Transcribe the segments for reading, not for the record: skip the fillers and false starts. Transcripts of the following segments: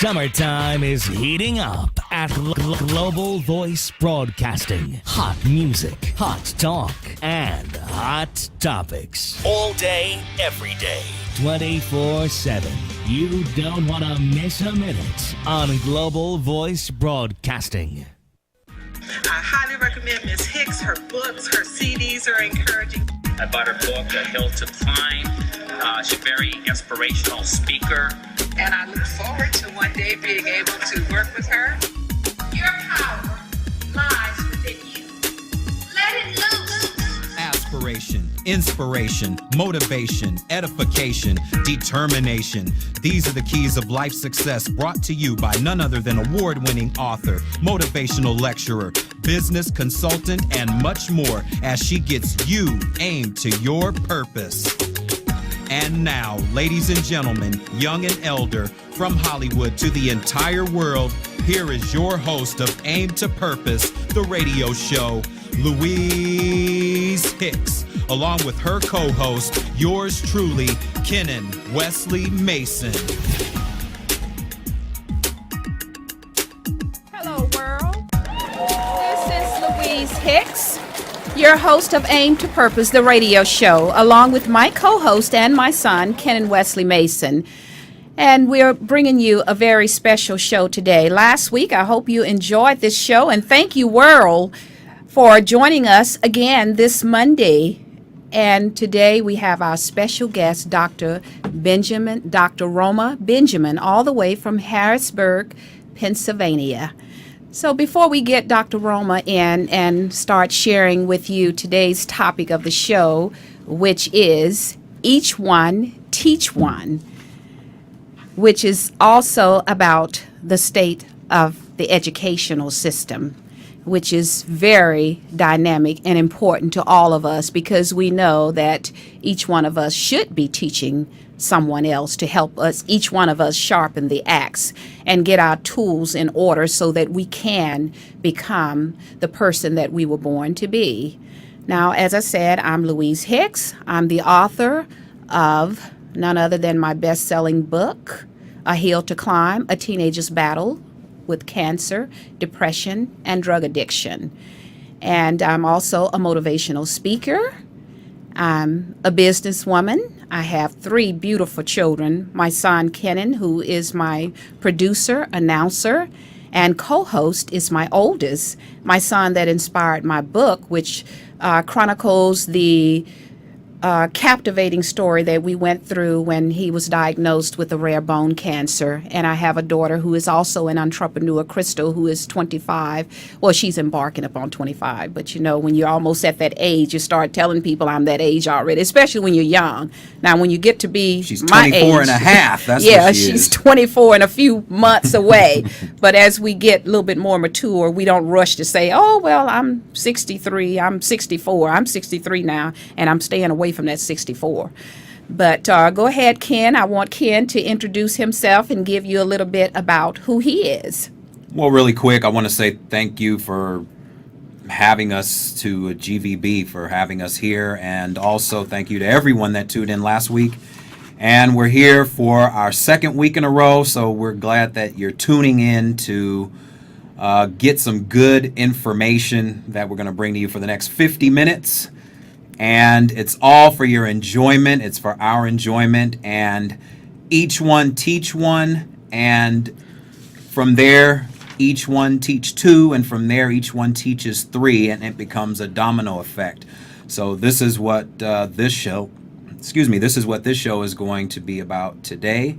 Summertime is heating up at Global Voice Broadcasting. Hot music, hot talk, and hot topics. All day, every day, 24/7. You don't want to miss a minute on Global Voice Broadcasting. I highly recommend Ms. Hicks. Her books, her CDs are encouraging. I bought her book, A Hill to Climb. She's a very inspirational speaker. And I look forward to one day being able to work with her. Your power lies within you. Let it loose. Aspiration, inspiration, motivation, edification, determination. These are the keys of life success, brought to you by none other than award-winning author, motivational lecturer, business consultant, and much more as she gets you aimed to your purpose. And now, ladies and gentlemen, young and elder, from Hollywood to the entire world, here is your host of Aim to Purpose, the radio show, Louise Hicks, along with her co-host, yours truly, Kennon Wesley Mason. Hello, world. This is Louise Hicks, your host of Aim to Purpose, the radio show, along with my co-host and my son, Kennon Wesley Mason. And we're bringing you a very special show today. Last week, I hope you enjoyed this show, and thank you, world, for joining us again this Monday. And today we have our special guest, Dr. Roma Benjamin, all the way from Harrisburg, Pennsylvania. So before we get Dr. Roma in and start sharing with you today's topic of the show, which is Each One, Teach One, which is also about the state of the educational system, which is very dynamic and important to all of us, because we know that each one of us should be teaching someone else to help us, each one of us sharpen the axe and get our tools in order so that we can become the person that we were born to be. Now, as I said, I'm Louise Hicks. I'm the author of none other than my best-selling book, A Hill to Climb, A Teenager's Battle with Cancer, Depression, and Drug Addiction. And I'm also a motivational speaker. I'm a businesswoman. I have 3 beautiful children. My son, Kennon, who is my producer, announcer, and co-host, is my oldest. My son that inspired my book, which chronicles the captivating story that we went through when he was diagnosed with a rare bone cancer. And I have a daughter who is also an entrepreneur, Crystal, who is 25. Well, she's embarking upon 25. But, you know, when you're almost at that age, you start telling people I'm that age already, especially when you're young. Now, when you get to be She's my 24 age, and a half. That's yeah, what she she's is. 24 and a few months away. But as we get a little bit more mature, we don't rush to say, oh, well, I'm 63, I'm 64, I'm 63 now, and I'm staying away from that 64. But go ahead, Ken. I want Ken to introduce himself and give you a little bit about who he is. Well, really quick, I want to say thank you for having us to GVB, for having us here, and also thank you to everyone that tuned in last week. And we're here for our second week in a row, so we're glad that you're tuning in to get some good information that we're going to bring to you for the next 50 minutes. And it's all for your enjoyment. It's for our enjoyment. And each one teach one. And from there, each one teach 2. And from there, each one teaches 3. And it becomes a domino effect. So this is what this show is going to be about today.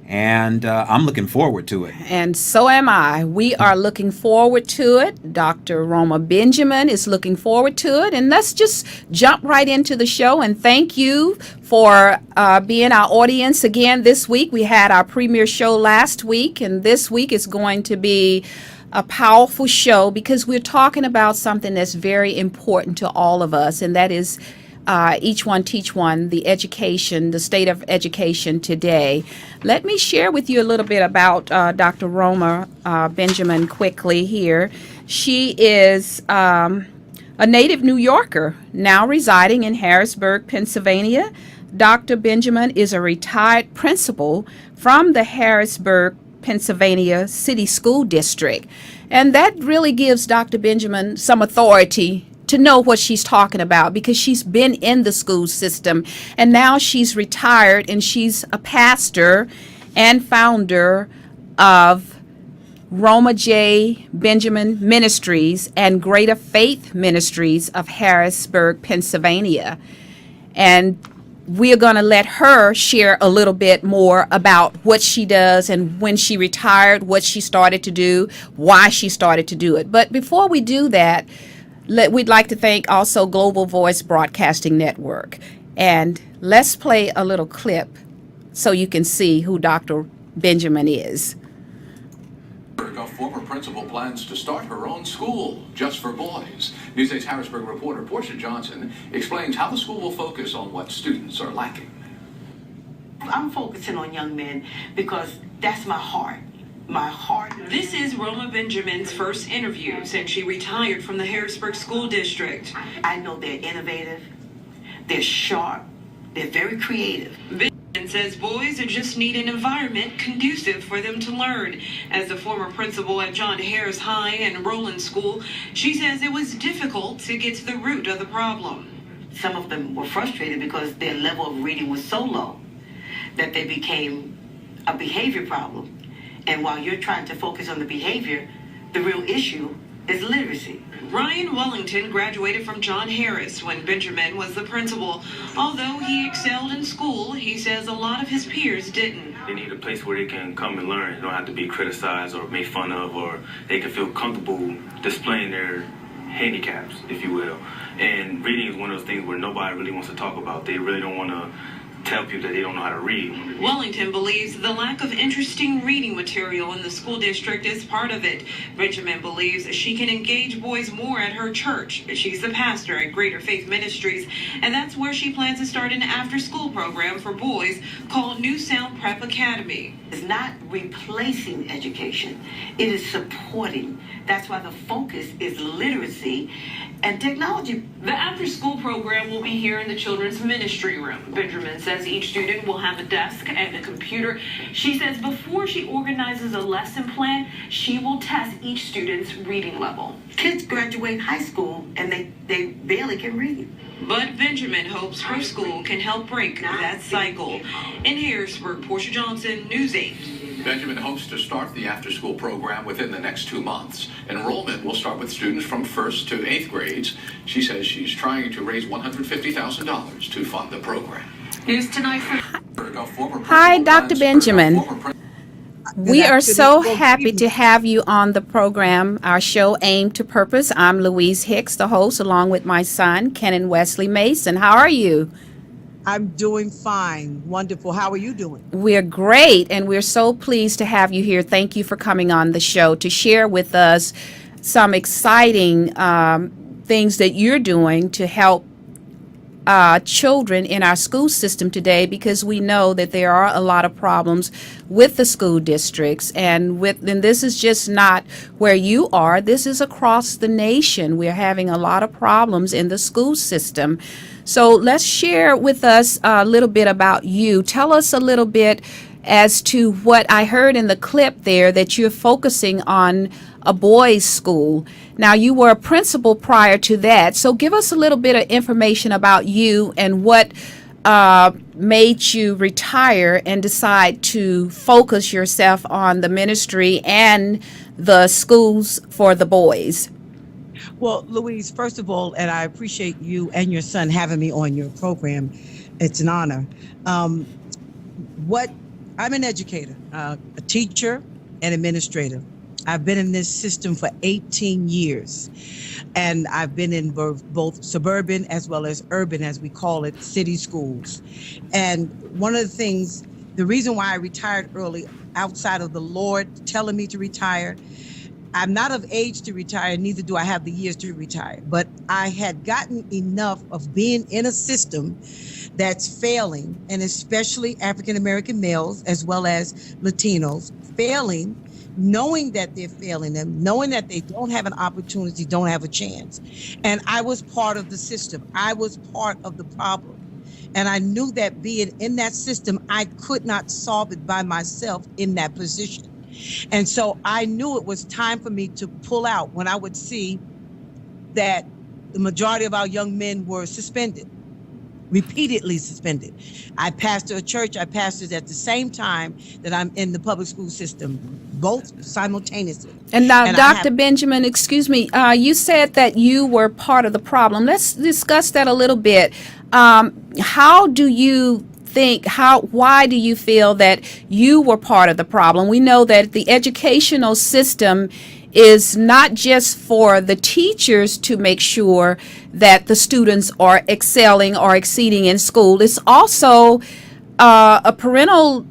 And I'm looking forward to it. And so am I. We are looking forward to it. Dr. Roma Benjamin is looking forward to it. And let's just jump right into the show. And thank you for being our audience again this week. We had our premiere show last week, and this week is going to be a powerful show because we're talking about something that's very important to all of us, and that is Each One Teach One, the education, the state of education today. Let me share with you a little bit about Dr. Roma Benjamin quickly here. She is a native New Yorker, now residing in Harrisburg, Pennsylvania. Dr. Benjamin is a retired principal from the Harrisburg Pennsylvania City School District. And that really gives Dr. Benjamin some authority to know what she's talking about, because she's been in the school system and now she's retired, and she's a pastor and founder of Roma J. Benjamin Ministries and Greater Faith Ministries of Harrisburg, Pennsylvania. And we're going to let her share a little bit more about what she does and when she retired, what she started to do, why she started to do it. But before we do that, we'd like to thank also Global Voice Broadcasting Network. And let's play a little clip so you can see who Dr. Benjamin is. A former principal plans to start her own school just for boys. News 8's Harrisburg reporter Portia Johnson explains how the school will focus on what students are lacking. I'm focusing on young men because that's my heart. My heart. This is Roma Benjamin's first interview since she retired from the Harrisburg School District. I know they're innovative, they're sharp, they're very creative. Benjamin says boys just need an environment conducive for them to learn. As the former principal at John Harris High and Roland School, she says it was difficult to get to the root of the problem. Some of them were frustrated because their level of reading was so low that they became a behavior problem. And while you're trying to focus on the behavior, the real issue is literacy. Ryan Wellington graduated from John Harris when Benjamin was the principal. Although he excelled in school, he says a lot of his peers didn't. They need a place where they can come and learn. They don't have to be criticized or made fun of, or they can feel comfortable displaying their handicaps, if you will. And reading is one of those things where nobody really wants to talk about. They really don't want to tell people that they don't know how to read. Wellington believes the lack of interesting reading material in the school district is part of it. Benjamin believes she can engage boys more at her church. She's the pastor at Greater Faith Ministries, and that's where she plans to start an after-school program for boys called New Sound Prep Academy. It's not replacing education, it is supporting. That's why the focus is literacy and technology. The after-school program will be here in the children's ministry room. Benjamin says each student will have a desk and a computer. She says before she organizes a lesson plan, she will test each student's reading level. Kids graduate high school and they barely can read. But Benjamin hopes her school can help break that cycle. In Harrisburg, Portia Johnson, News 8. Benjamin hopes to start the after-school program within the next 2 months. Enrollment will start with students from 1st to 8th grades. She says she's trying to raise $150,000 to fund the program. News tonight for Hi, Dr. Benjamin. We are so happy to have you on the program, our show Aim to Purpose. I'm Louise Hicks, the host, along with my son, Kennon Wesley Mason. How are you? I'm doing fine. Wonderful. How are you doing? We're great, and we're so pleased to have you here. Thank you for coming on the show to share with us some exciting things that you're doing to help children in our school system today, because we know that there are a lot of problems with the school districts, and this is just not where you are. This is across the nation. We're having a lot of problems in the school system. So let's share with us a little bit about you. Tell us a little bit as to what I heard in the clip there, that you're focusing on a boys' school. Now, you were a principal prior to that, so give us a little bit of information about you and what made you retire and decide to focus yourself on the ministry and the schools for the boys. Well, Louise, first of all, and I appreciate you and your son having me on your program. It's an honor. I'm an educator, a teacher and administrator. I've been in this system for 18 years, and I've been in both suburban as well as urban, as we call it, city schools. And one of the things, the reason why I retired early, outside of the Lord telling me to retire, I'm not of age to retire, neither do I have the years to retire. But I had gotten enough of being in a system that's failing, and especially African-American males as well as Latinos failing, knowing that they're failing them, knowing that they don't have an opportunity, don't have a chance. And I was part of the system. I was part of the problem. And I knew that being in that system, I could not solve it by myself in that position. And so I knew it was time for me to pull out when I would see that the majority of our young men were suspended, repeatedly suspended. I pastor a church. I pastored at the same time that I'm in the public school system, both simultaneously. And now, Dr. Benjamin, excuse me, you said that you were part of the problem. Let's discuss that a little bit. How do you think, why do you feel that you were part of the problem? We know that the educational system is not just for the teachers to make sure that the students are excelling or exceeding in school. It's also a parental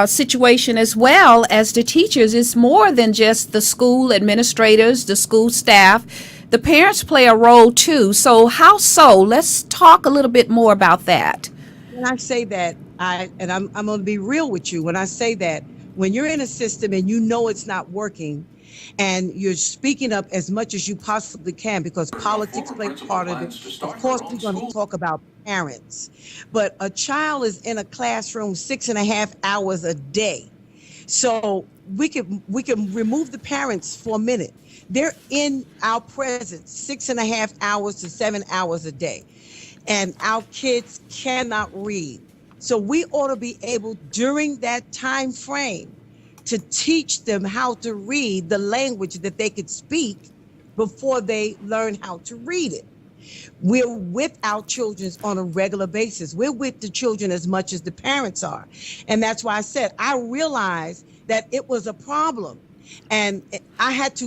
situation as well as the teachers. It's more than just the school administrators, the school staff. The parents play a role too. So how so? Let's talk a little bit more about that. When I say that, I'm going to be real with you. When I say that, when you're in a system and you know it's not working, and you're speaking up as much as you possibly can, because politics play part of it. Of course, we're going to talk about parents, but a child is in a classroom 6.5 hours a day. So we can remove the parents for a minute. They're in our presence 6.5 hours to 7 hours a day, and our kids cannot read. So we ought to be able during that time frame to teach them how to read the language that they could speak before they learn how to read it. We're with our children on a regular basis. We're with the children as much as the parents are. And that's why I said, I realized that it was a problem. And I had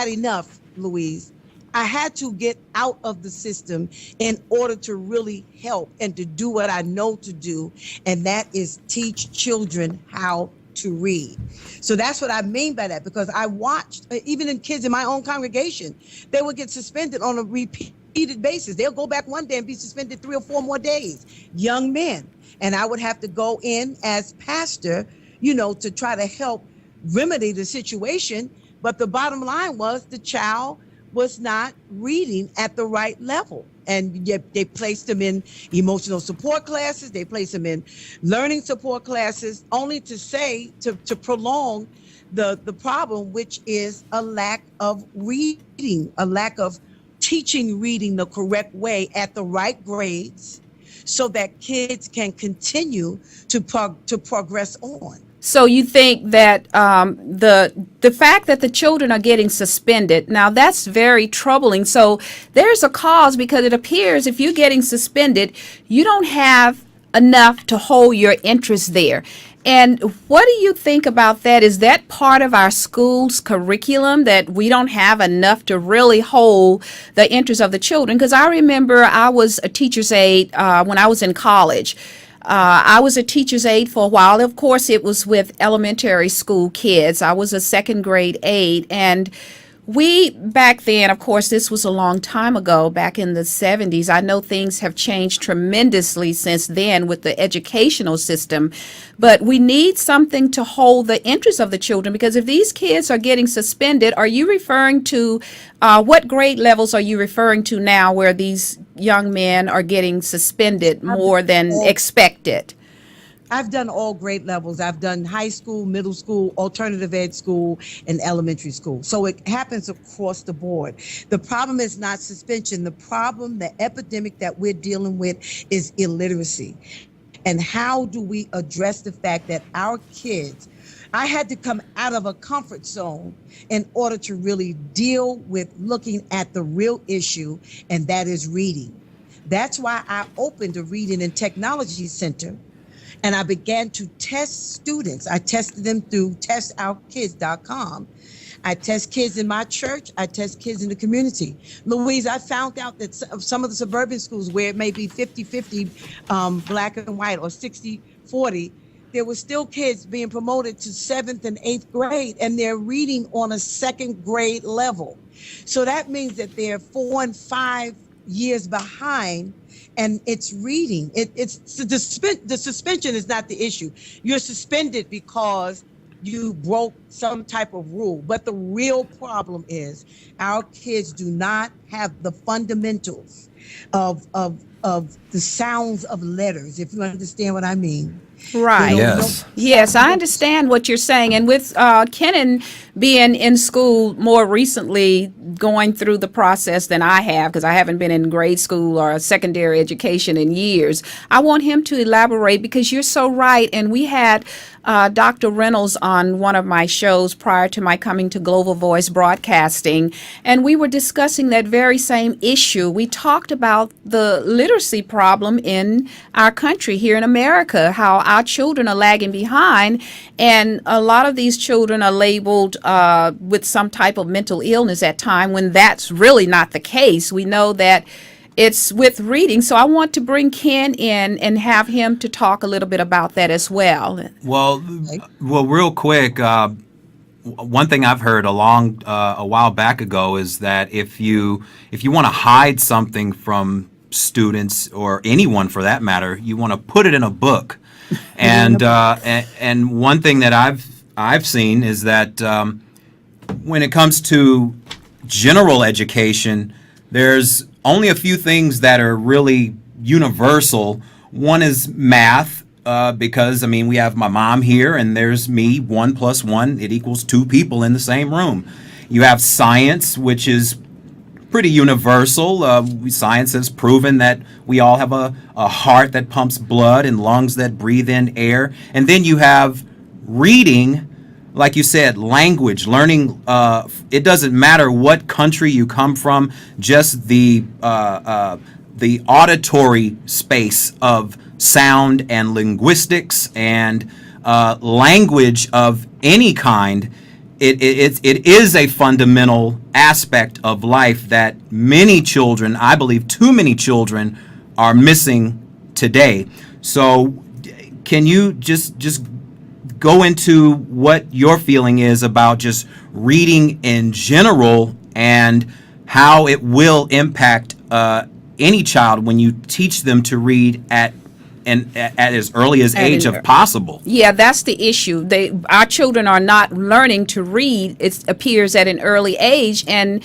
enough, Louise. I had to get out of the system in order to really help and to do what I know to do. And that is teach children how to read. So that's what I mean by that, because I watched, even in kids in my own congregation, they would get suspended on a repeated basis. They'll go back one day and be suspended 3 or 4 more days, young men. And I would have to go in as pastor, to try to help remedy the situation. But the bottom line was the child was not reading at the right level. And yet they placed them in emotional support classes. They placed them in learning support classes, only to prolong the problem, which is a lack of reading, a lack of teaching reading the correct way at the right grades, so that kids can continue to progress on. So you think that the fact that the children are getting suspended, now that's very troubling. So there's a cause, because it appears if you're getting suspended, you don't have enough to hold your interest there. And what do you think about that? Is that part of our school's curriculum, that we don't have enough to really hold the interest of the children? Because I remember I was a teacher's aide when I was in college. I was a teacher's aide for a while. Of course, it was with elementary school kids. I was a second grade aide. And we, back then, of course, this was a long time ago, back in the 70s. I know things have changed tremendously since then with the educational system. But we need something to hold the interest of the children, because if these kids are getting suspended, are you referring to, what grade levels are you referring to now where these young men are getting suspended more than expected? I've done all grade levels. I've done high school, middle school, alternative ed school, and elementary school. So it happens across the board. The problem is not suspension. The problem, the epidemic that we're dealing with is illiteracy. And how do we address the fact that our kids, I had to come out of a comfort zone in order to really deal with looking at the real issue, and that is reading. That's why I opened a Reading and Technology Center. And I began to test students. I tested them through testourkids.com. I test kids in my church. I test kids in the community. Louise, I found out that some of the suburban schools where it may be 50-50 black and white, or 60-40, there were still kids being promoted to 7th and 8th grade, and they're reading on a 2nd grade level. So that means that they're 4 and 5 years behind. And it's reading. The suspension is not the issue. You're suspended because you broke some type of rule. But the real problem is our kids do not have the fundamentals of the sounds of letters, if you understand what I mean. Right. Yes. Yes, I understand what you're saying. And with Kennon being in school more recently, going through the process than I have, because I haven't been in grade school or secondary education in years, I want him to elaborate because you're so right. And we had Dr. Reynolds on one of my shows prior to my coming to Global Voice Broadcasting, and we were discussing that very same issue. We talked about the literacy problem in our country here in America, how our children are lagging behind, and a lot of these children are labeled with some type of mental illness at time when that's really not the case. We know that it's with reading. So I want to bring Ken in and have him to talk a little bit about that as well. Well, real quick, one thing I've heard a while back ago is that if you want to hide something from students or anyone for that matter, you want to put it in a book. And one thing that I've seen is that when it comes to general education, there's only a few things that are really universal. One is math, because, I mean, we have my mom here and there's me, 1 + 1, it equals 2 people in the same room. You have science, which is pretty universal. Science has proven that we all have a heart that pumps blood and lungs that breathe in air. And then you have reading, like you said, language, learning. It doesn't matter what country you come from, just the auditory space of sound and linguistics and language of any kind. It is a fundamental aspect of life that many children, I believe too many children, are missing today. So can you just go into what your feeling is about just reading in general and how it will impact any child when you teach them to read at as early as age of possible? Yeah, that's the issue. Our children are not learning to read, it appears, at an early age, and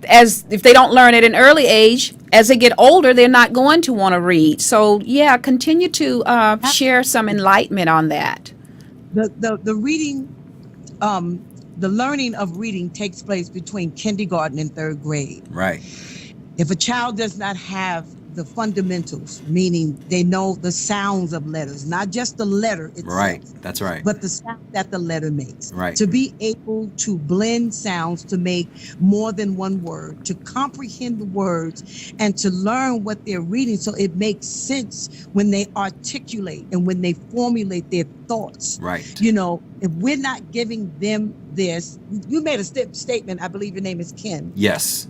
if they don't learn at an early age, as they get older, they're not going to want to read. So yeah, continue to share some enlightenment on that. The reading, the learning of reading takes place between kindergarten and 3rd grade. Right. If a child does not have the fundamentals, meaning they know the sounds of letters, not just the letter itself. Right, that's right. But the sound that the letter makes. Right. To be able to blend sounds to make more than one word, to comprehend the words, and to learn what they're reading so it makes sense when they articulate and when they formulate their thoughts. Right. You know, if we're not giving them this, you made a statement, I believe your name is Ken. Yes.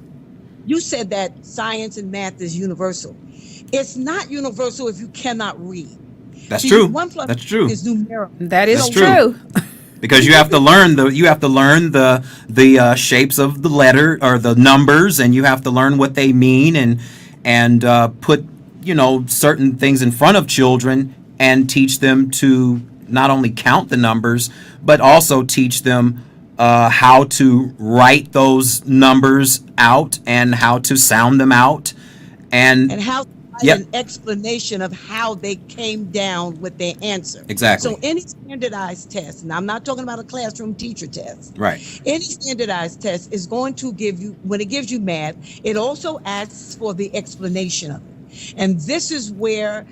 You said that science and math is universal. It's not universal if you cannot read. That's true. 1 + That's true. is numerical. That is That's true. Because you have to learn the shapes of the letter or the numbers, and you have to learn what they mean, and put certain things in front of children and teach them to not only count the numbers but also teach them how to write those numbers out and how to sound them out, and how an explanation of how they came down with their answer. Exactly. So any standardized test, and I'm not talking about a classroom teacher test. Right. Any standardized test is going to give you, when it gives you math, it also asks for the explanation of it. And this is where,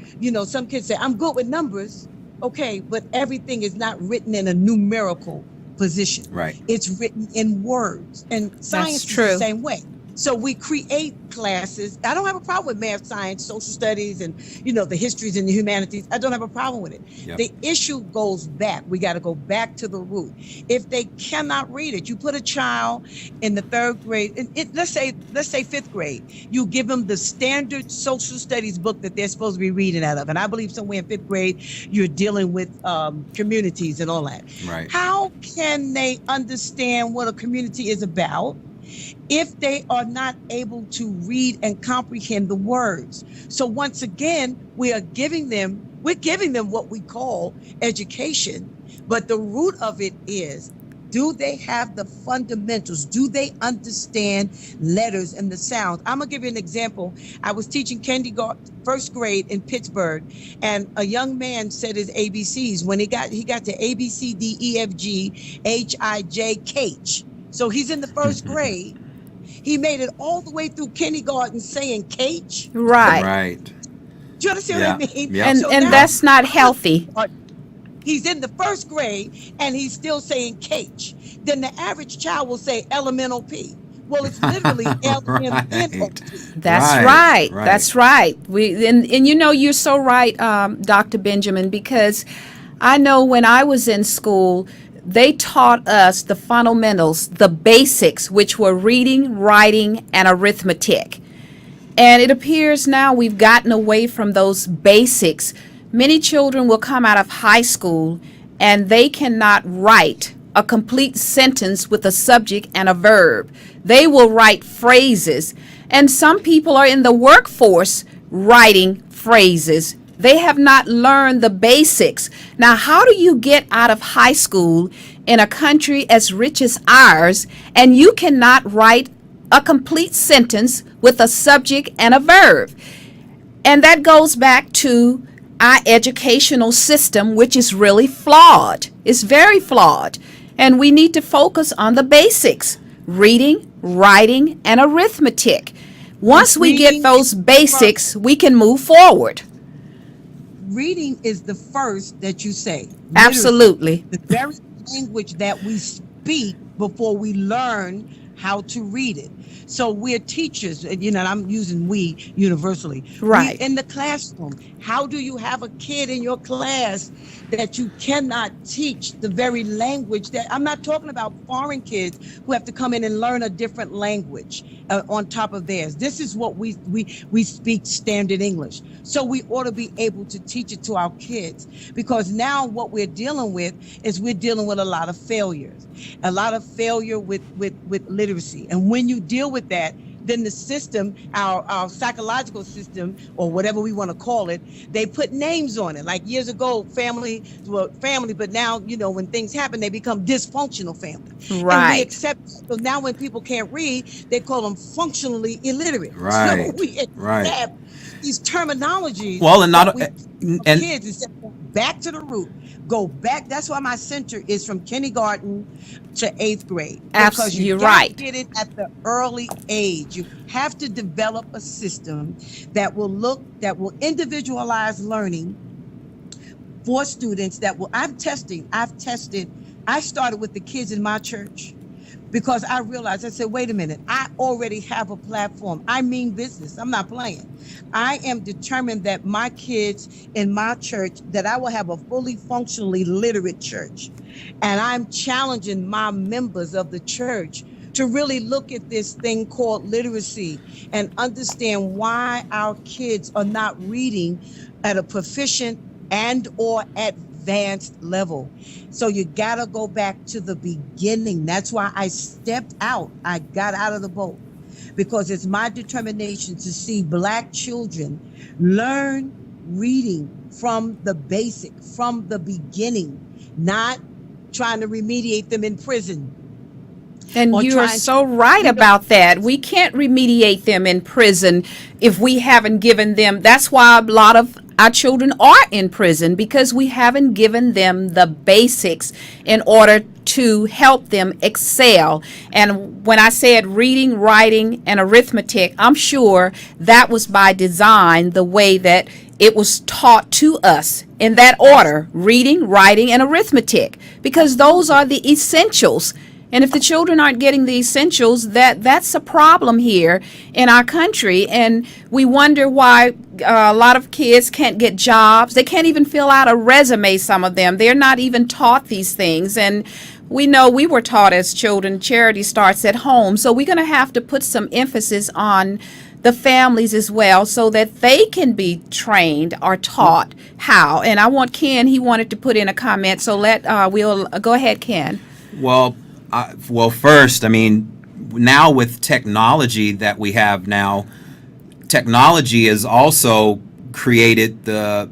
some kids say, I'm good with numbers. Okay, but everything is not written in a numerical position. Right. It's written in words, and science is the same way. So we create classes. I don't have a problem with math, science, social studies, and the histories and the humanities. I don't have a problem with it. Yep. The issue goes back. We got to go back to the root. If they cannot read it, you put a child in the 3rd grade. Let's say 5th grade. You give them the standard social studies book that they're supposed to be reading out of. And I believe somewhere in 5th grade you're dealing with communities and all that. Right. How can they understand what a community is about if they are not able to read and comprehend the words? So once again, we're giving them what we call education, but the root of it is Do they have the fundamentals? Do they understand letters and the sounds? I'm gonna give you an example. I was teaching kindergarten, first grade in Pittsburgh, and a young man said his ABCs. When he got to A B C D E F G H I J K H. So he's in the first grade. He made it all the way through kindergarten saying Kh. Right. Right. Do you understand what I mean? Yeah. And So and now- that's not healthy. He's in the first grade and he's still saying Kh. Then the average child will say elemental P. Well, it's literally LMNOP. That's right. That's right. And you know, you're so right, Dr. Benjamin, because I know when I was in school, they taught us the fundamentals, the basics, which were reading, writing, and arithmetic. And it appears now we've gotten away from those basics. Many children will come out of high school and they cannot write a complete sentence with a subject and a verb. They will write phrases. And some people are in the workforce writing phrases. They have not learned the basics. Now, how do you get out of high school in a country as rich as ours and you cannot write a complete sentence with a subject and a verb? And that goes back to our educational system, which is really flawed. It's very flawed. And we need to focus on the basics: reading, writing, and arithmetic. Once we get those basics, we can move forward. Reading is the first that you say. Literally, Absolutely. the very language that we speak before we learn how to read it. So we're teachers, and I'm using we universally. Right. In the classroom, how do you have a kid in your class that you cannot teach the very language that, I'm not talking about foreign kids who have to come in and learn a different language on top of theirs. This is what we speak standard English. So we ought to be able to teach it to our kids, because now what we're dealing with is we're dealing with a lot of failures, a lot of failure with literacy. And when you deal with that, then the system, our psychological system, or whatever we want to call it, they put names on it. Like years ago, family, but now, when things happen, they become dysfunctional family. Right. And we accept, so now when people can't read, they call them functionally illiterate. Right. So we accept these terminologies. Well, and not and kids, instead of going back to the root, go back. That's why my center is from kindergarten to 8th grade. Because You're gotta right. get it at the early age. You have to develop a system that will individualize learning for students I started with the kids in my church, because I realized, I said, wait a minute, I already have a platform. I mean business. I'm not playing. I am determined that my kids in my church, that I will have a fully functionally literate church. And I'm challenging my members of the church to really look at this thing called literacy and understand why our kids are not reading at a proficient and or advanced level. So you gotta go back to the beginning. That's why I stepped out. I got out of the boat, because it's my determination to see Black children learn reading from the basic, from the beginning, not trying to remediate them in prison. And you are so right about that. We can't remediate them in prison if we haven't given them. That's why a lot of our children are in prison, because we haven't given them the basics in order to help them excel. And when I said reading, writing, and arithmetic, I'm sure that was by design, the way that it was taught to us in that order: reading, writing, and arithmetic, because those are the essentials. And if the children aren't getting the essentials, that's a problem here in our country. And we wonder why a lot of kids can't get jobs. They can't even fill out a resume, some of them. They're not even taught these things. And we know we were taught as children, charity starts at home. So we're going to have to put some emphasis on the families as well, so that they can be trained or taught how. And I want Ken, he wanted to put in a comment. So we'll go ahead, Ken. Well, first, I mean, now with technology that we have now, technology has also created the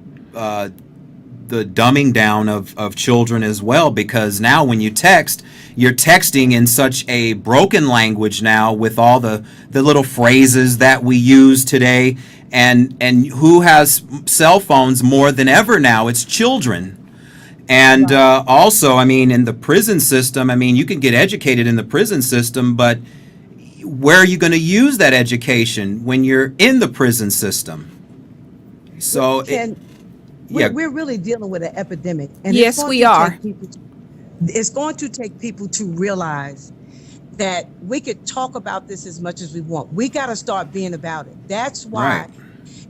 dumbing down of children as well, because now when you text, you're texting in such a broken language now with all the little phrases that we use today, and who has cell phones more than ever now? It's children. And also, I mean, in the prison system, I mean, you can get educated in the prison system, but where are you going to use that education when you're in the prison system? So we're really dealing with an epidemic. And yes, we are. It's going to take people to realize that we could talk about this as much as we want. We got to start being about it. That's why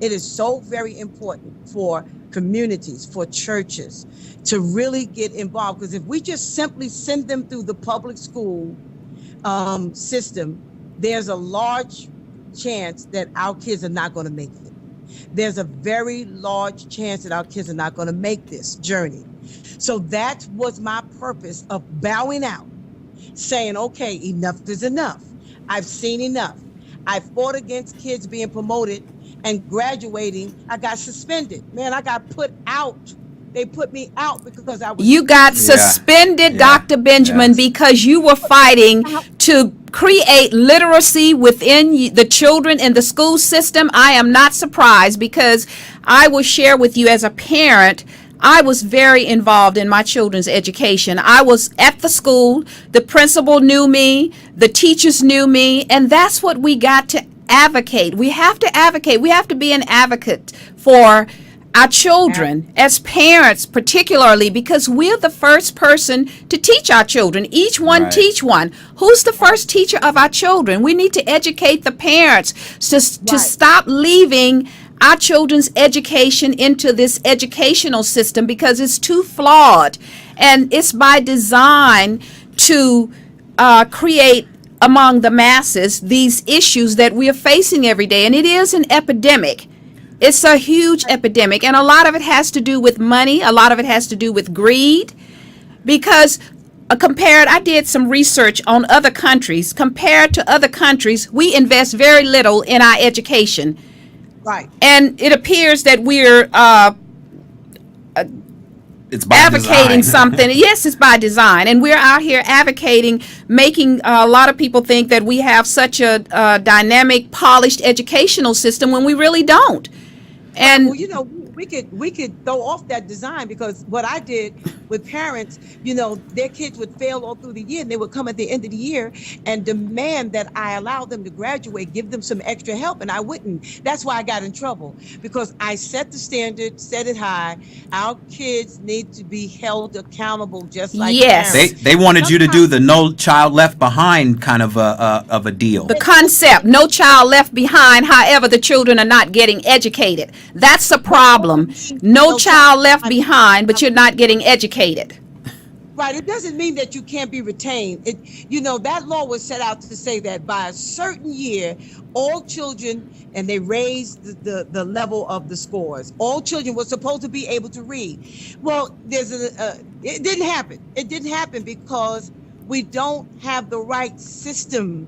it is so very important for communities, for churches to really get involved. Because if we just simply send them through the public school system, there's a large chance that our kids are not going to make it. There's a very large chance that our kids are not going to make this journey. So that was my purpose of bowing out, saying, okay, enough is enough. I've seen enough. I fought against kids being promoted and graduating. I got suspended. Man, I got put out. They put me out because I was... You got suspended, Dr. Benjamin, because you were fighting to create literacy within the children in the school system. I am not surprised, because I will share with you, as a parent, I was very involved in my children's education. I was at the school. The principal knew me. The teachers knew me. And that's what we got to advocate. We have to advocate. We have to be an advocate for our children as parents, particularly because we're the first person to teach our children. Each one teach one. Who's the first teacher of our children? We need to educate the parents to stop leaving our children's education into this educational system, because it's too flawed, and it's by design to create among the masses these issues that we are facing every day. And it is an epidemic. It's a huge epidemic, and a lot of it has to do with money. A lot of it has to do with greed, because I did some research on other countries. Compared to other countries, we invest very little in our education. Right. And it appears that we're it's by advocating design. something. Yes, it's by design. And we're out here advocating, making a lot of people think that we have such a dynamic, polished educational system when we really don't. And well, you know, we could throw off that design, because what I did with parents, you know, their kids would fail all through the year, and they would come at the end of the year and demand that I allow them to graduate, give them some extra help, and I wouldn't. That's why I got in trouble, because I set the standard, set it high. Our kids need to be held accountable, just like parents. They wanted you to do the No Child Left Behind kind of a deal. The concept, no child left behind. However, the children are not getting educated. That's the problem. No child left behind, but you're not getting educated. Right. It doesn't mean that you can't be retained. You know, that law was set out to say that by a certain year, all children, and they raised the level of the scores, all children were supposed to be able to read. Well, it didn't happen. It didn't happen because we don't have the right system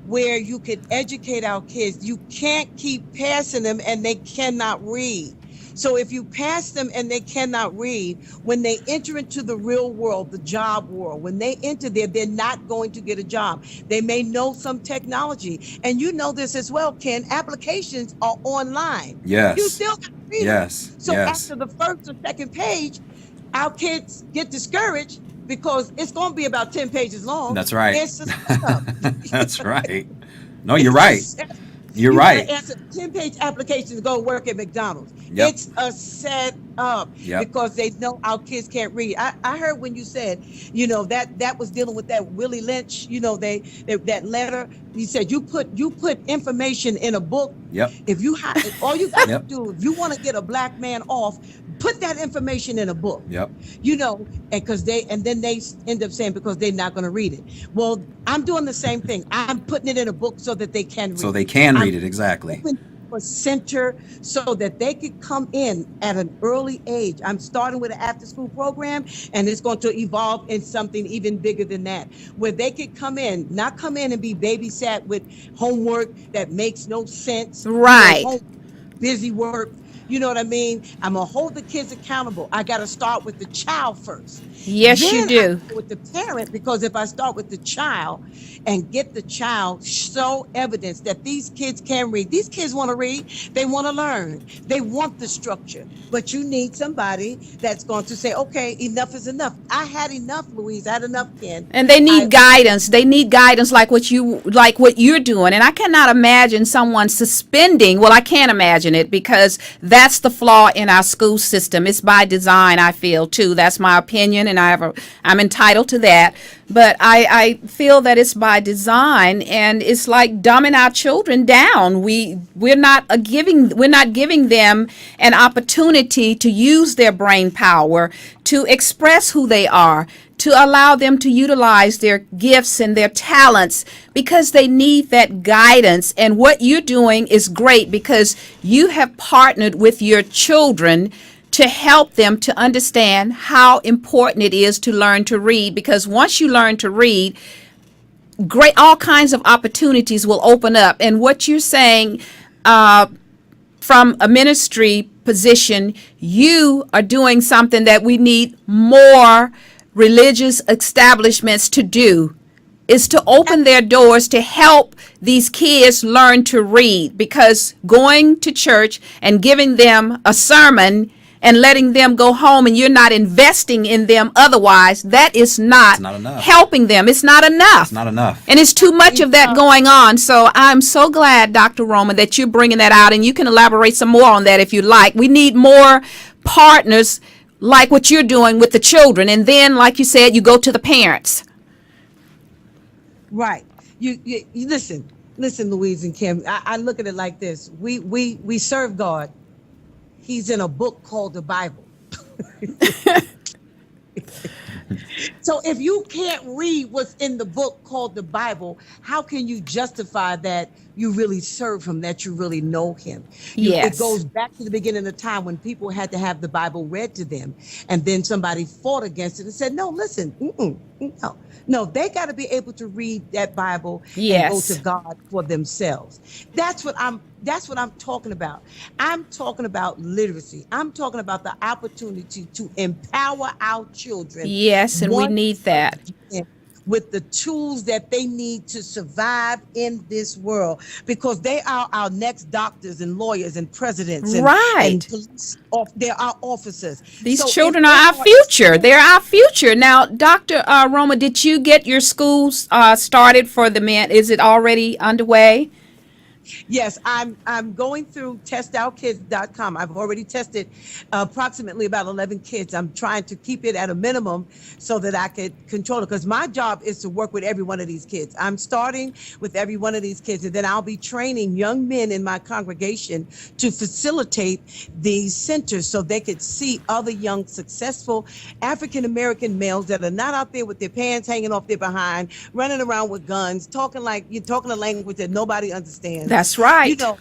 where you could educate our kids. You can't keep passing them and they cannot read. So if you pass them and they cannot read, when they enter into the real world, the job world, when they enter there, they're not going to get a job. They may know some technology. And you know this as well, Ken, applications are online. Yes. You still got to read them. So after the first or second page, our kids get discouraged because it's going to be about 10 pages long. That's right. It's just stuff. That's right. No, you're right. You're right. Answer 10-page application to go work at McDonald's. Yep. It's a set up because they know our kids can't read. I heard when you said, you know, that was dealing with that Willie Lynch, you know, that letter. He said you put information in a book. Yep. If you all you got to do, if you want to get a black man off, put that information in a book. Yep. You know, and then they end up saying because they're not going to read it. Well, I'm doing the same thing. I'm putting it in a book so that they can read it. So they can read it, exactly. A center so that they could come in at an early age. I'm starting with an after-school program, and it's going to evolve in something even bigger than that, where they could not come in and be babysat with homework that makes no sense. Right. Busy work. You know what I mean? I'm going to hold the kids accountable. I got to start with the child first. Yes, Then you do. I go with the parent, because if I start with the child and get the child show evidence that these kids can read, these kids want to read, they want to learn, they want the structure, but you need somebody that's going to say, okay, enough is enough. I had enough, Louise. I had enough, Ken. And they need guidance. They need guidance like what you're doing. And I cannot imagine someone suspending. Well, I can't imagine it, because that's the flaw in our school system. It's by design, I feel, too. That's my opinion, and I'm entitled to that. But I feel that it's by design, and it's like dumbing our children down. We're not giving them an opportunity to use their brain power, to express who they are, to allow them to utilize their gifts and their talents, because they need that guidance. And what you're doing is great, because you have partnered with your children to help them to understand how important it is to learn to read. Because once you learn to read, all kinds of opportunities will open up. And what you're saying, from a ministry position, you are doing something that we need more religious establishments to do, is to open their doors to help these kids learn to read. Because going to church and giving them a sermon and letting them go home and you're not investing in them otherwise, that is not helping them. It's not enough. It's not enough. And it's too much of that going on. So I'm so glad, Dr. Roma, that you're bringing that out, and you can elaborate some more on that if you like. We need more partners like what you're doing with the children. And then, like you said, you go to the parents. Right. You listen, Louise and Kim, I look at it like this. We serve God. He's in a book called the Bible. So if you can't read what's in the book called the Bible, how can you justify that you really serve him, that you really know him? Yes. It goes back to the beginning of time when people had to have the Bible read to them, and then somebody fought against it and said, no, listen, no, they got to be able to read that Bible and go to God for themselves. That's what I'm talking about. I'm talking about literacy. I'm talking about the opportunity to empower our children. Yes, and we need that. With the tools that they need to survive in this world, because they are our next doctors and lawyers and presidents and police. They're our officers. These children are our future. They're our future. Now, Dr. Roma, did you get your schools started for the men? Is it already underway? Yes, I'm going through testoutkids.com. I've already tested approximately about 11 kids. I'm trying to keep it at a minimum so that I could control it, because my job is to work with every one of these kids. I'm starting with every one of these kids, and then I'll be training young men in my congregation to facilitate these centers so they could see other young, successful African-American males that are not out there with their pants hanging off their behind, running around with guns, talking a language that nobody understands. That's right. You know,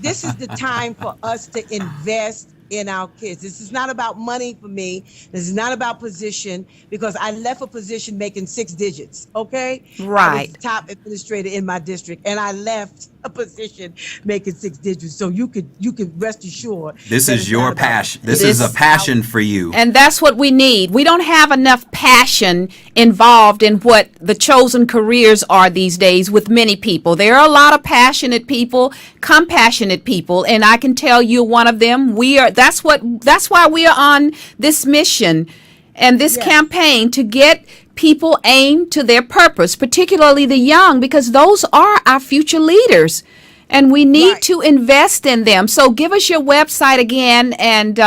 this is the time for us to invest in our kids. This is not about money for me. This is not about position, because I left a position making 6 digits. Okay. Right. I was the top administrator in my district, and I left a position making 6 digits. So you could rest assured. This is your passion. This is a passion for you. And that's what we need. We don't have enough passion involved in what the chosen careers are these days with many people. There are a lot of passionate people, compassionate people, and I can tell you one of them. That's why we are on this mission and this campaign, to get people aimed to their purpose, particularly the young, because those are our future leaders. And we need to invest in them. So give us your website again, and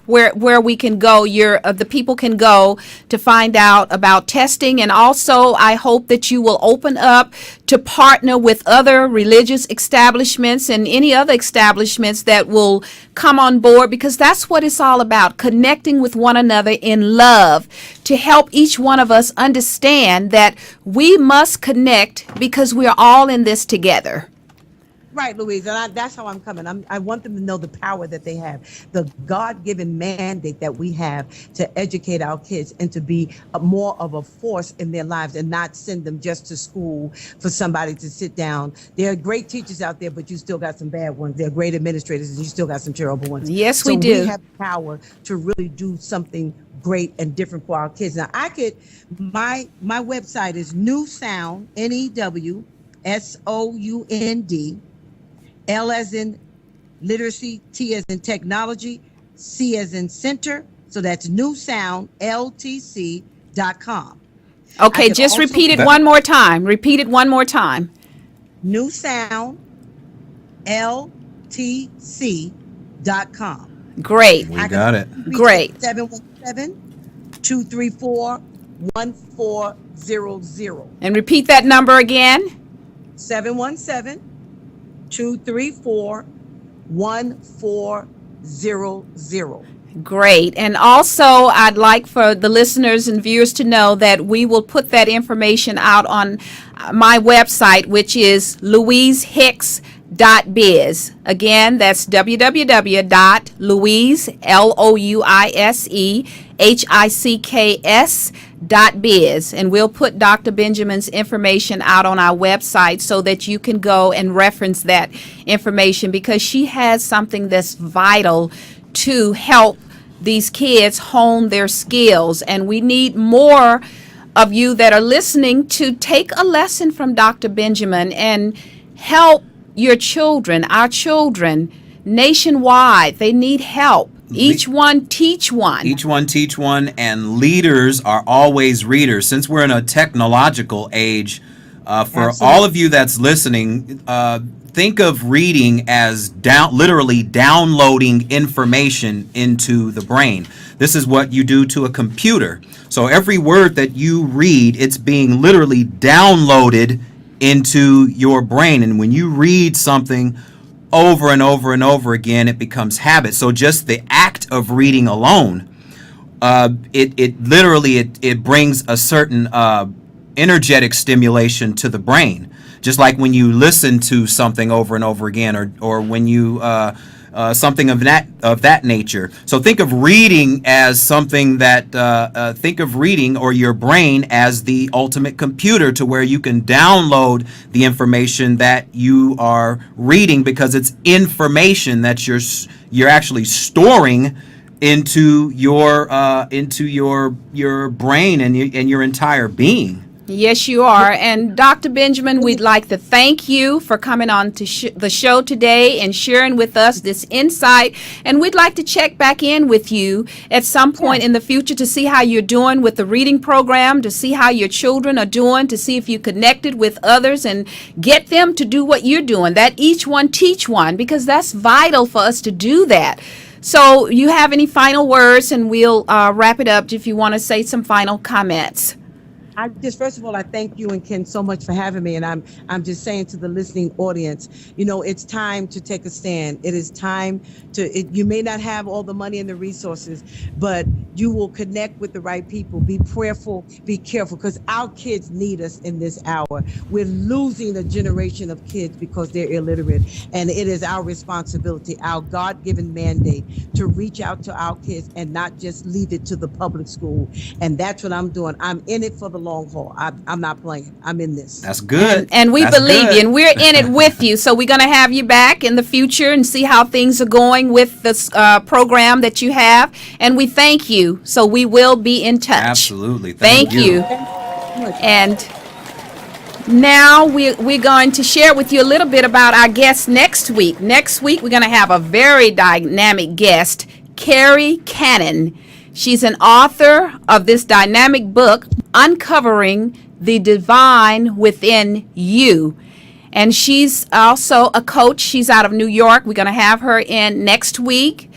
where we can go, the people can go to find out about testing. And also, I hope that you will open up to partner with other religious establishments and any other establishments that will come on board, because that's what it's all about, connecting with one another in love, to help each one of us understand that we must connect because we are all in this together. Right, Louise, and that's how I'm coming. I want them to know the power that they have, the God-given mandate that we have to educate our kids and to be more of a force in their lives and not send them just to school for somebody to sit down. There are great teachers out there, but you still got some bad ones. There are great administrators, and you still got some terrible ones. Yes, we do. We have the power to really do something great and different for our kids. Now, my website is New Sound, NEWSOUND. L as in literacy, T as in technology, C as in center. So that's newsoundltc.com. Okay, just repeat it one more time. Repeat it one more time. newsoundltc.com. Great. We got it. Great. 717-234-1400. And repeat that number again. 717-234-1400. Great. And also, I'd like for the listeners and viewers to know that we will put that information out on my website, which is louisehicks.biz. Again, that's www.louisehicks.biz. And we'll put Dr. Benjamin's information out on our website so that you can go and reference that information, because she has something that's vital to help these kids hone their skills. And we need more of you that are listening to take a lesson from Dr. Benjamin and help your children, our children, nationwide. They need help. Each one teach one. Each one teach one, and leaders are always readers. Since we're in a technological age, for Absolutely. all of you that's listening, think of reading as literally downloading information into the brain. This is what you do to a computer. So every word that you read, it's being literally downloaded into your brain. And when you read something over and over and over again, it becomes habit. So just the act of reading alone, it brings a certain energetic stimulation to the brain. Just like when you listen to something over and over again, or when you something of that nature. So think of reading as something that think of reading or your brain as the ultimate computer, to where you can download the information that you are reading, because it's information that you're actually storing into your brain and your entire being. Yes, you are. And Dr. Benjamin, we'd like to thank you for coming on to the show today and sharing with us this insight. And we'd like to check back in with you at some point in the future to see how you're doing with the reading program, to see how your children are doing, to see if you connected with others and get them to do what you're doing, that each one teach one, because that's vital for us to do that. So you have any final words, and we'll wrap it up if you want to say some final comments. First of all, I thank you and Ken so much for having me. And I'm just saying to the listening audience, it's time to take a stand. It is time you may not have all the money and the resources, but you will connect with the right people. Be prayerful, be careful, because our kids need us in this hour. We're losing a generation of kids because they're illiterate. And it is our responsibility, our God-given mandate, to reach out to our kids and not just leave it to the public school. And that's what I'm doing. I'm in it for the long haul. I'm not playing. I'm in this. That's good. And we believe you, and we're in it with you. So we're going to have you back in the future and see how things are going with this program that you have. And we thank you. So we will be in touch. Absolutely. Thank you. And now we're going to share with you a little bit about our guest next week. Next week, we're going to have a very dynamic guest, Carrie Kennon. She's an author of this dynamic book, Uncovering the Divine Within You. And she's also a coach. She's out of New York. We're going to have her in next week.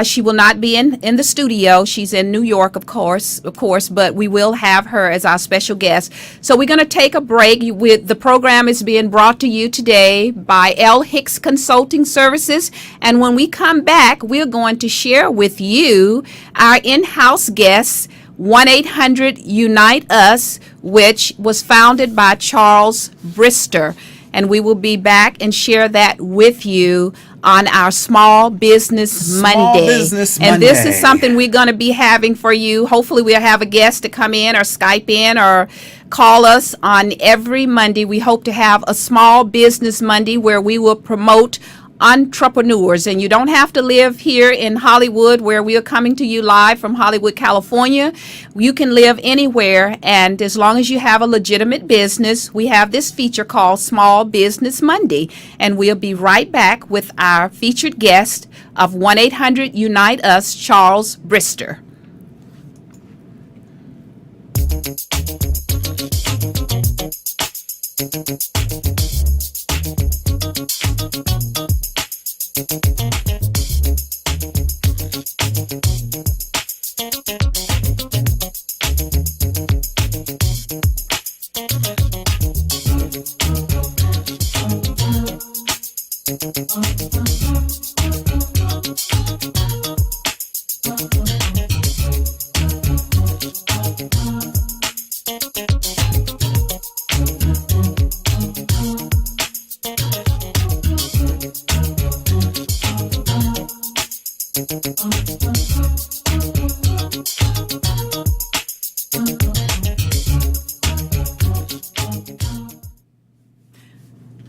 She will not be in the studio. She's in New York, of course, but we will have her as our special guest. So we're going to take a break. The program is being brought to you today by L. Hicks Consulting Services. And when we come back, we're going to share with you our in-house guests, 1-800-UNITE-US, which was founded by Charles Brister. and we will be back and share that with you on our Small Business Monday. Business And this Monday. is something we're going to be having for you. Hopefully we'll have a guest to come in or Skype in or call us on every Monday. We hope to have a Small Business Monday where we will promote entrepreneurs, and you don't have to live here in Hollywood where we are coming to you live from Hollywood, California. You can live anywhere, and as long as you have a legitimate business, we have this feature called Small Business Monday, and we'll be right back with our featured guest of 1-800-UNITE-US, Charles Brister.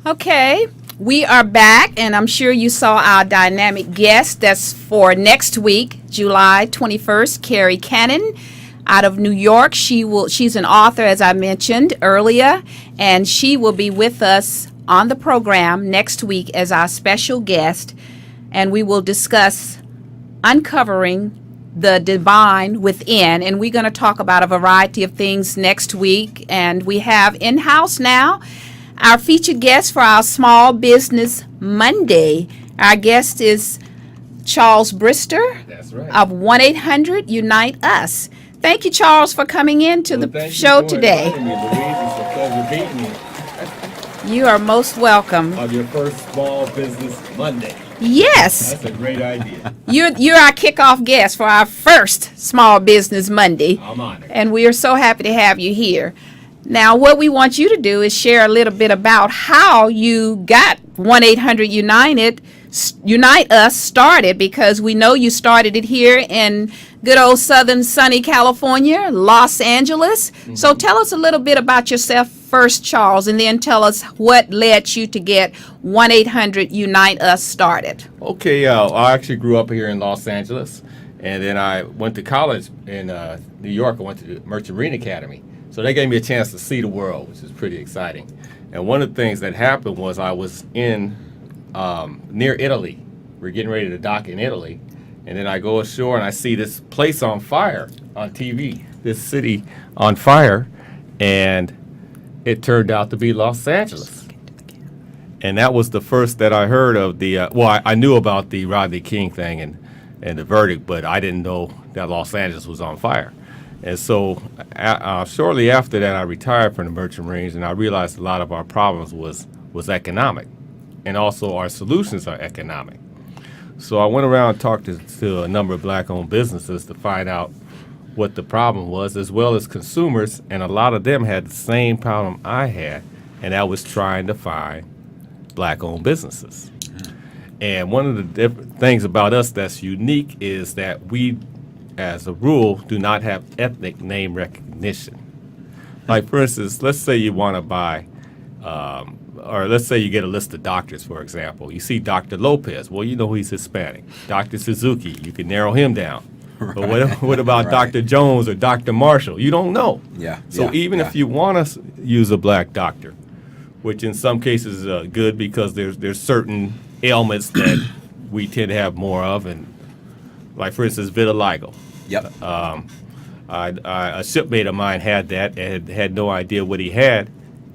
Okay, we are back, and I'm sure you saw our dynamic guest. That's for next week, July 21st, Carrie Kennon out of New York. She's an author, as I mentioned earlier, and she will be with us on the program next week as our special guest, and we will discuss uncovering the divine within, and we're going to talk about a variety of things next week. And we have in-house now our featured guest for our Small Business Monday. Our guest is Charles Brister. That's right. Of 1-800-UNITE-US. Thank you, Charles, for coming in to the show today. Thank you for inviting me, Louise. It's a pleasure meeting you. You are most welcome. On your first Small Business Monday. Yes. That's a great idea. You're our kickoff guest for our first Small Business Monday. I'm honored. And we are so happy to have you here. Now, what we want you to do is share a little bit about how you got 1-800-UNITE-US started, because we know you started it here in good old southern sunny California, Los Angeles. Mm-hmm. So tell us a little bit about yourself first, Charles, and then tell us what led you to get 1-800-UNITE-US started. Okay, I actually grew up here in Los Angeles, and then I went to college in New York. I went to the Merchant Marine Academy. So they gave me a chance to see the world, which is pretty exciting. And one of the things that happened was I was in near Italy. We're getting ready to dock in Italy. And then I go ashore and I see this place on fire on TV, this city on fire. And it turned out to be Los Angeles. And that was the first that I heard of the, I knew about the Rodney King thing and the verdict, but I didn't know that Los Angeles was on fire. And so shortly after that, I retired from the Merchant Marines, and I realized a lot of our problems was economic, and also our solutions are economic. So I went around and talked to a number of black-owned businesses to find out what the problem was, as well as consumers, and a lot of them had the same problem I had, and that was trying to find black-owned businesses. And one of the different things about us that's unique is that we, as a rule, do not have ethnic name recognition. Like, for instance, let's say you want to buy, or let's say you get a list of doctors, for example. You see Dr. Lopez. Well, you know he's Hispanic. Dr. Suzuki, you can narrow him down. Right. But what about right. Dr. Jones or Dr. Marshall? You don't know. Yeah. So even if you want to use a black doctor, which in some cases is good because there's certain ailments that we tend to have more of, and like, for instance, vitiligo. Yep. A shipmate of mine had that and had no idea what he had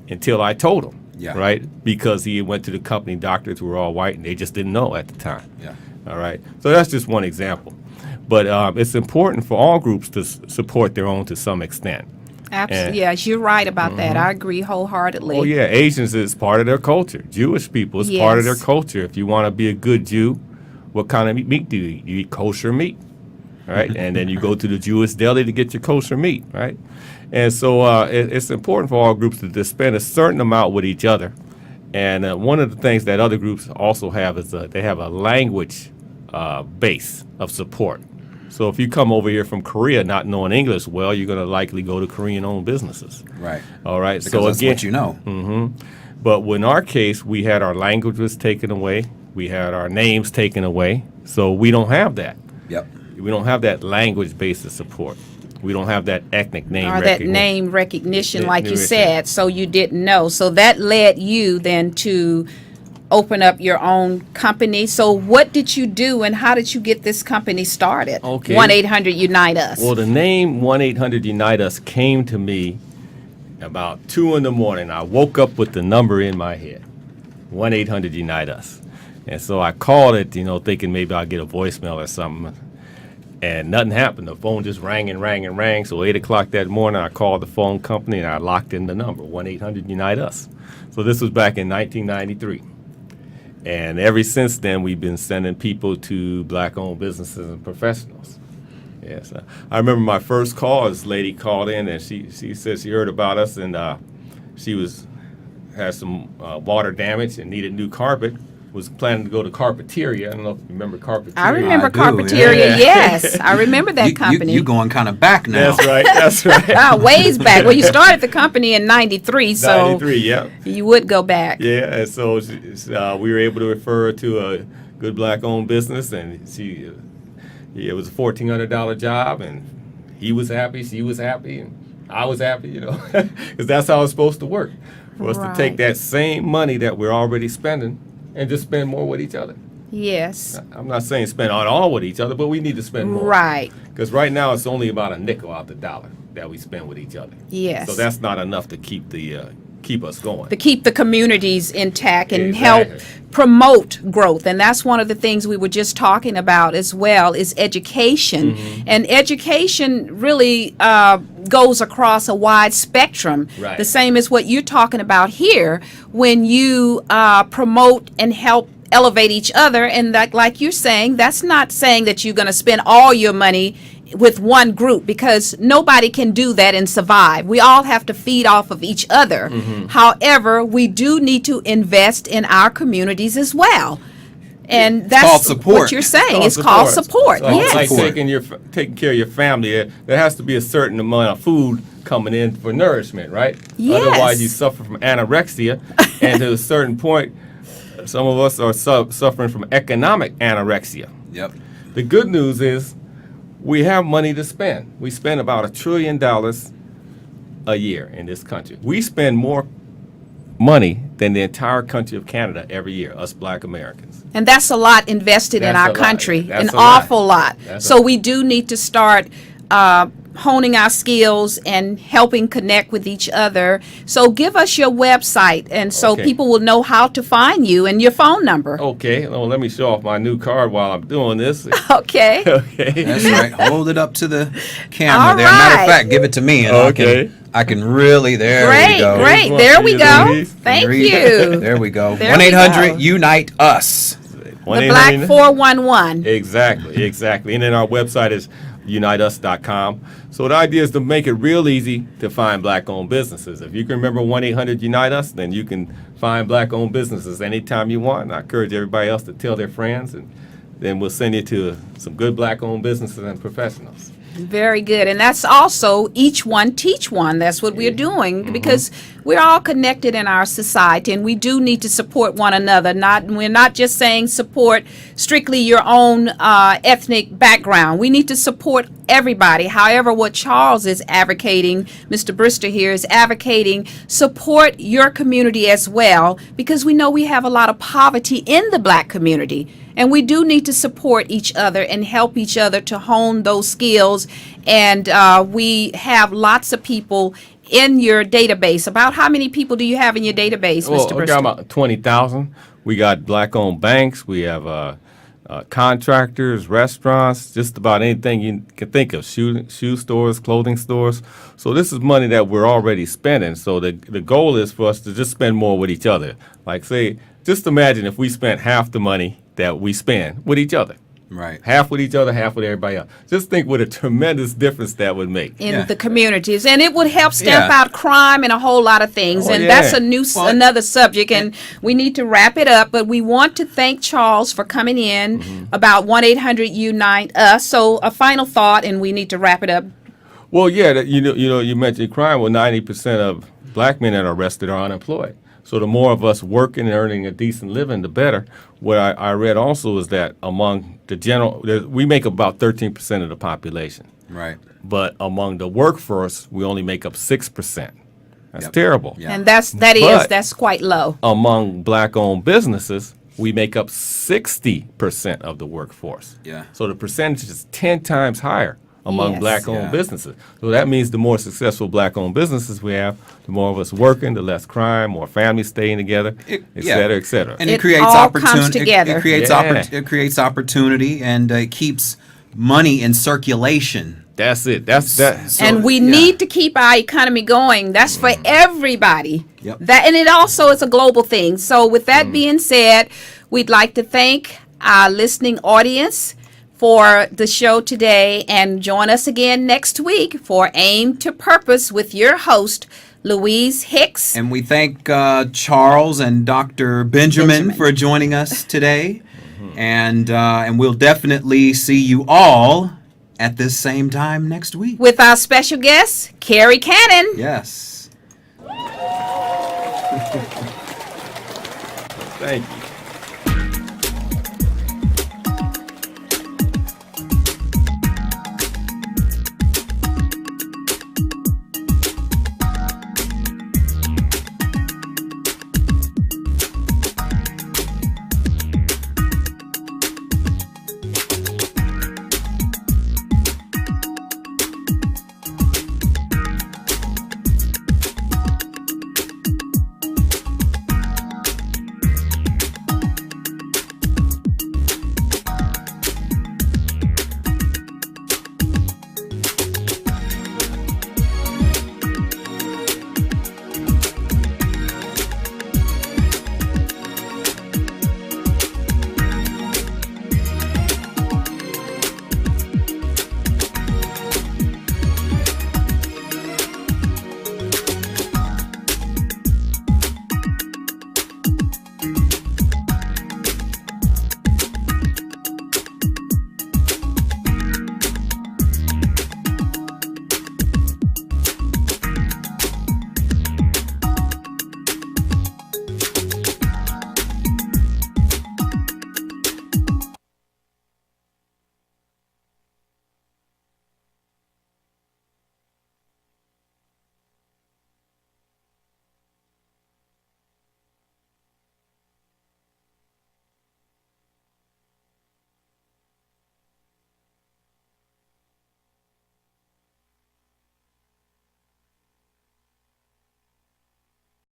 until I told him. Yeah. Right? Because he went to the company doctors who were all white and they just didn't know at the time. Yeah. All right. So that's just one example. But it's important for all groups to support their own to some extent. Absolutely. Yes, you're right about that. I agree wholeheartedly. Oh, yeah. Asians is part of their culture. Jewish people is part of their culture. If you want to be a good Jew, what kind of meat do you eat? You eat kosher meat, right? And then you go to the Jewish deli to get your kosher meat, right? And so it's important for all groups to spend a certain amount with each other And one of the things that other groups also have is they have a language base of support. So if you come over here from Korea not knowing English well, you're going to likely go to Korean-owned businesses. Right. All right. Because so that's again, what you know. But in our case, we had our languages taken away. We had our names taken away. So we don't have that. Yep. We don't have that language base of support. We don't have that ethnic name Or recognition. that name recognition, like you Recognition. said, so you didn't know. So that led you then to open up your own company. So what did you do and how did you get this company started? Okay. 1-800-UNITE-US. Well, the name 1-800-UNITE-US came to me about 2 in the morning. I woke up with the number in my head, 1-800-UNITE-US. And so I called it, thinking maybe I'll get a voicemail or something. And nothing happened. The phone just rang and rang and rang. So 8 o'clock that morning, I called the phone company and I locked in the number, 1-800-UNITE-US. So this was back in 1993. And ever since then, we've been sending people to black-owned businesses and professionals. Yes, I remember my first call. This lady called in and she said she heard about us and she had some water damage and needed new carpet. Was planning to go to Carpeteria. I don't know if you remember Carpeteria. I remember I do, Carpeteria, yes. I remember that company. You going kind of back now. That's right, that's right. Ways back. Well, you started the company in 93, so 93, yeah. you would go back. Yeah, and so we were able to refer her to a good black-owned business, and it was a $1,400 job, and he was happy, she was happy, and I was happy, because that's how it's supposed to work. For us to take that same money that we're already spending and just spend more with each other. Yes. I'm not saying spend on all with each other, but we need to spend more. Right. Because right now it's only about a nickel out the dollar that we spend with each other. Yes. So that's not enough to keep us going. To keep the communities intact and Exactly. help promote growth. And that's one of the things we were just talking about as well is education. And education really goes across a wide spectrum. Right. The same as what you're talking about here when you promote and help elevate each other. And like you're saying, that's not saying that you're going to spend all your money with one group, because nobody can do that and survive. We all have to feed off of each other. However, we do need to invest in our communities as well. And that's called support. what you're saying. It's called support. Like, Yes. like taking care of your family. There has to be a certain amount of food coming in for nourishment, right? Yes. Otherwise, you suffer from anorexia, and to a certain point, some of us are suffering from economic anorexia. Yep. The good news is we have money to spend. We spend about $1 trillion a year in this country. We spend more money than the entire country of Canada every year, us black Americans. And that's a lot invested in That's our a lot. country, That's an a lot. awful lot. That's So a- we do need to start honing our skills and helping connect with each other. So give us your website, and so Okay. people will know how to find you and your phone number. Okay, well, let me show off my new card while I'm doing this. Okay. Okay. That's right. Hold it up to the camera All there. Matter right. of fact, give it to me, and Okay. I can really. There Great, we go. great. One There for we you, go. Louise. Thank Read- you. There we go. There we 1-800 go. Unite Us. The Black 411. Exactly. And then our website is uniteus.com. So the idea is to make it real easy to find black-owned businesses. If you can remember 1-800-UNITE-US, then you can find black-owned businesses anytime you want. And I encourage everybody else to tell their friends, and then we'll send you to some good black-owned businesses and professionals. Very good. And that's also each one teach one. That's what we're doing, because we're all connected in our society, and we do need to support one another. We're not just saying support strictly your own ethnic background. We need to support everybody. However, what Charles is advocating, Mr. Brister here is advocating, support your community as well, because we know we have a lot of poverty in the black community. And we do need to support each other and help each other to hone those skills. And we have lots of people in your database. About how many people do you have in your database, Well, Mr. we Brister? got about 20,000. We got black-owned banks. We have contractors, restaurants, just about anything you can think of, shoe stores, clothing stores. So this is money that we're already spending. So the goal is for us to just spend more with each other. Like, say, just imagine if we spent half the money that we spend with each other. Right. Half with each other, half with everybody else. Just think what a tremendous difference that would make. In the communities, and it would help stamp Yeah. out crime and a whole lot of things. Oh, and yeah. that's another subject, and we need to wrap it up. But we want to thank Charles for coming in about 1-800-UNITE-US. So a final thought, and we need to wrap it up. Well, yeah, you mentioned crime. Well, 90% of black men that are arrested are unemployed. So the more of us working and earning a decent living, the better. What I read also is that among the general, we make about 13% of the population. Right. But among the workforce, we only make up 6%. That's terrible. And that's quite low. Among black-owned businesses, we make up 60% of the workforce. Yeah. So the percentage is 10 times higher among Yes. black-owned businesses. So that means the more successful black-owned businesses we have, the more of us working, the less crime, more families staying together, et cetera, et cetera. And it It creates all opportunity. comes together. It creates Yeah. it creates opportunity, and it keeps money in circulation. That's it. That's that. So, And we need to keep our economy going. That's for everybody. Yep. And it also is a global thing. So with that being said, we'd like to thank our listening audience for the show today, and join us again next week for Aim to Purpose with your host, Louise Hicks. And we thank Charles and Dr. Benjamin for joining us today. And we'll definitely see you all at this same time next week. With our special guest, Carrie Kennon. Yes. Thank you.